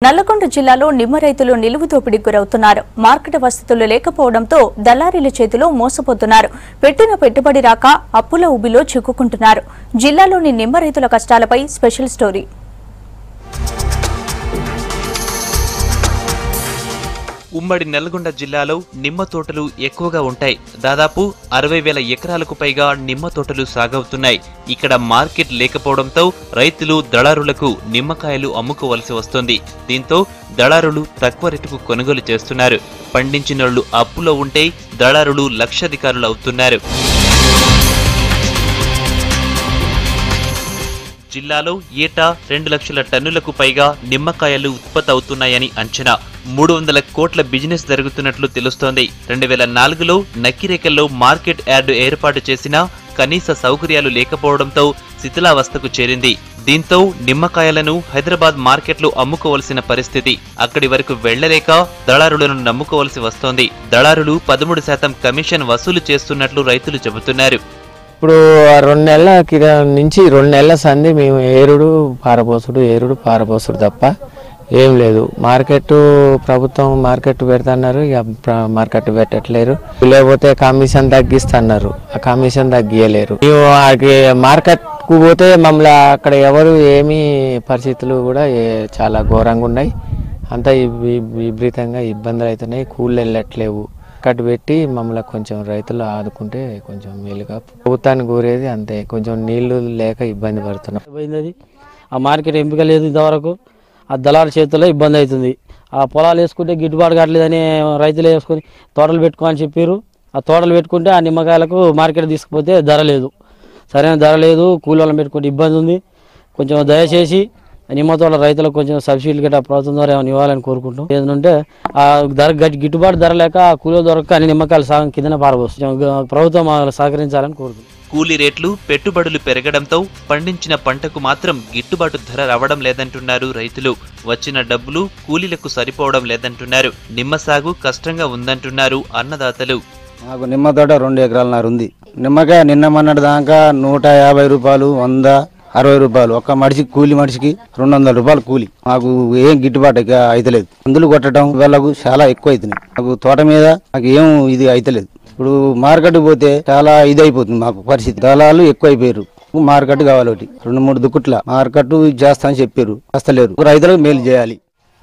నల్లగొండ జిల్లాలో నిమ్మ రైతులు నిలువు దోపిడీకి గురవుతున్నారు. మార్కెట్ వసతులు లేకపోవడంతో దళారీల చేతిలో మోసపోతున్నారు. పెట్టిన పెట్టుబడి రాక అప్పుల ఊబిలో చిక్కుకుంటున్నారు. జిల్లాలోని నిమ్మ రైతుల కష్టాలపై స్పెషల్ స్టోరీ. ఉమ్మడి నల్గొండ జిల్లాలో నిమ్మ తోటలు ఎక్కువగా ఉంటాయి. దాదాపు 60,000 ఎకరాలకు పైగా నిమ్మ తోటలు సాగవుతున్నాయి. ఇక్కడ మార్కెట్ లేకపోవడంతో రైతులు దళారులకు నిమ్మకాయలు అమ్ముకోవలసి వస్తుంది. దీంతో దళారులు తక్కువ రేటుకు కొనుగోలు చేస్తున్నారు. పండించినోళ్లు అప్పులో ఉంటే దళారులు లక్షాధికారులు అవుతున్నారు. జిల్లాలో ఏటా 2 లక్షల టన్నులకు పైగా నిమ్మకాయలు ఉత్పత్తి అవుతున్నాయని అంచనా. 300 కోట్ల బిజినెస్ జరుగుతున్నట్లు తెలుస్తోంది. 2004లో నక్కిరేకల్లో మార్కెట్ యార్డు ఏర్పాటు చేసినా కనీస సౌకర్యాలు లేకపోవడంతో శిథిలావస్థకు చేరింది. దీంతో నిమ్మకాయలను హైదరాబాద్ మార్కెట్లో అమ్ముకోవలసిన పరిస్థితి. అక్కడి వరకు వెళ్లలేక దళారులను నమ్ముకోవలసి వస్తోంది. దళారులు 13% కమిషన్ వసూలు చేస్తున్నట్లు రైతులు చెబుతున్నారు. ఇప్పుడు 2 నెలల నుంచి 2 నెలల సంది మేము ఏరుడు పారపోసుడు తప్ప ఏం లేదు. ప్రభుత్వం మార్కెట్ పెడతన్నారు, ఇక మార్కెట్ పెట్టట్లేరు. లేకపోతే కమిషన్ తగ్గిస్తున్నారు, ఆ కమిషన్ తగ్గియలేరు. మార్కెట్కు పోతే మమ్మల్ని అక్కడ ఎవరు ఏమీ పరిస్థితులు కూడా చాలా ఘోరంగా ఉన్నాయి. అంతా విపరీతంగా ఇబ్బందులు అవుతున్నాయి. కూలీలు వెళ్ళట్లేవు. కట్టు పెట్టి మమ్మల్ని కొంచెం రైతులు ఆదుకుంటే కొంచెం మేలుగా. ప్రభుత్వాన్ని కోరేది అంతే, కొంచెం నీళ్లు లేక ఇబ్బంది పడుతున్నాం. ఆ మార్కెట్ ఎంపిక లేదు ఇంతవరకు. ఆ దళాల చేతుల్లో ఇబ్బంది అవుతుంది. ఆ పొలాలు వేసుకుంటే గిట్టుబాటు కావట్లేదని రైతులు వేసుకొని తోటలు పెట్టుకోమని చెప్పారు. ఆ తోటలు పెట్టుకుంటే ఆ నిమ్మకాయలకు మార్కెట్ తీసుకుపోతే ధర లేదు, సరైన ధర లేదు. కూలీలను పెట్టుకుంటే ఇబ్బంది ఉంది. కొంచెం దయచేసి నిమ్మ తోట రైతులకు కొంచెం సబ్సిడీలు గట్రా ప్రభుత్వం ద్వారా ఏమైనా ఇవ్వాలని కోరుకుంటాం. ఏదంటే ఆ ధర గిట్టుబాటు ధర లేక ఆ కూలీలు దొరక అన్ని నిమ్మకాయలు సాగం కిందన పారబోస్తాం. ప్రభుత్వం సహకరించాలని కోరుకుంటాం. కూలీ రేట్లు, పెట్టుబడులు పెరగడంతో పండించిన పంటకు మాత్రం గిట్టుబాటు ధర రావడం లేదంటున్నారు రైతులు. వచ్చిన డబ్బులు కూలీలకు సరిపోవడం లేదంటున్నారు. నిమ్మ సాగు కష్టంగా ఉందంటున్నారు అన్నదాతలు. మాకు నిమ్మ తోట 2 ఎకరాలన్నర ఉంది. నిమ్మకాయ నిన్న మొన్నటి దాకా 150 రూపాయలు, 100, 60 రూపాయలు. ఒక్క మనిషికి కూలి మనిషికి 200 రూపాయలు కూలి. మాకు ఏం గిట్టుబాటు అయితలేదు. మందులు కొట్టడం వాళ్ళకు చాలా ఎక్కువ అవుతున్నాయి. మాకు తోట మీద మాకు ఏం ఇది అయితలేదు. ఇప్పుడు మార్కెట్ పోతే చాలా ఇది అయిపోతుంది మాకు పరిస్థితి. దళాలు ఎక్కువ అయిపోయారు. మార్కెట్ కావాలి, 2-3 దుక్కుట్ల మార్కెట్ చేస్తా అని చెప్పారు, వస్తలేరు. రైతులకు మేలు చేయాలి.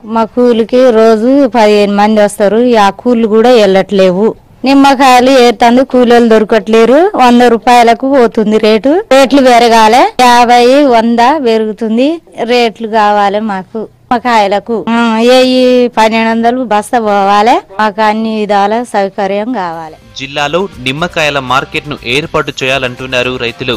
మా కూలికి రోజు 15 మంది వస్తారు. ఆ కూలి కూడా వెళ్ళట్లేవు. నిమ్మకాయలు ఏతందు కూలీలు దొరకట్లేరు. 100 రూపాయలకు పోతుంది రేట్లు పెరగాలి. 50, 100 పెరుగుతుంది. రేట్లు కావాలి మాకు. నిమ్మకాయలకు 1200 బస్తా పోవాలి. మాకు అన్ని విధాల సౌకర్యం కావాలి. జిల్లాలో నిమ్మకాయల మార్కెట్ ను ఏర్పాటు చేయాలంటున్నారు రైతులు.